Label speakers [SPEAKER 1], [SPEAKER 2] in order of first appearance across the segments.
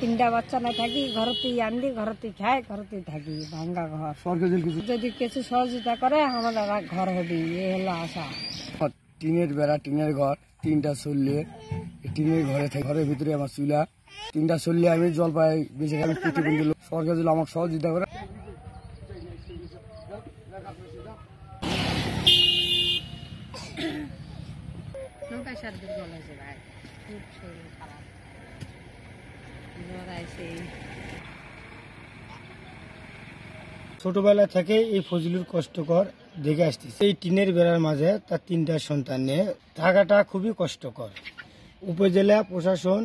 [SPEAKER 1] তিনটা বাচ্চা না থাকি ঘরতেই আনলি ঘরতেই খাই ঘরতেই থাকি ভাঙ্গা ঘর যদি কিছু সহযোগিতা করে আমাদের ঘর হবে এ হলো আশা।
[SPEAKER 2] টিনের বেড়া টিনের ঘর তিনটা চললে টিনের ঘরে থাকি ঘরের ভিতরে আমার চুলা তিনটা চললে আমি জল পাই বেঁচে আমি প্রতিবন্ধী লোক সরকার যদি আমাকে সহযোগিতা করে।
[SPEAKER 3] ছোটবেলা থেকে এই ফজলুর কষ্টকর দেখে আসতেছে। এই টিনের বেড়ার মাঝে তার তিনটা সন্তান নিয়ে থাকাটা খুবই কষ্টকর। উপজেলা প্রশাসন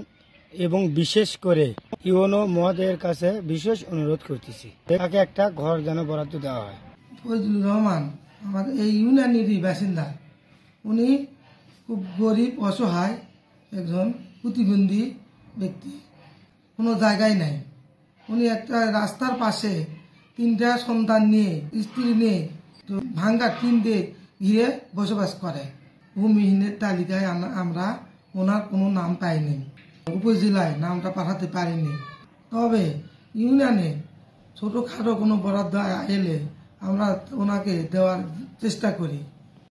[SPEAKER 3] এবং বিশেষ করে ইউনো মহোদয়ের কাছে বিশেষ অনুরোধ করতেছি তাকে একটা ঘর যেন বরাদ্দ দেওয়া হয়।
[SPEAKER 4] ফজলুর রহমান আমার এই ইউনিয়নেরই বাসিন্দা। উনি খুব গরিব অসহায় একজন প্রতিবন্ধী ব্যক্তি, কোনো জায়গায় নাই। উনি একটা রাস্তার পাশে তিনটা সন্তান নিয়ে স্ত্রী নিয়ে ভাঙ্গা টিন দিয়ে ঘিরে বসবাস করে। ভূমিহীনের তালিকায় আমরা ওনার কোনো নাম পাইনি, উপজেলায় নামটা পাঠাতে পারিনি। তবে ইউনিয়নে ছোটোখাটো কোনো বরাদ্দ এলে আমরা ওনাকে দেওয়ার চেষ্টা করি।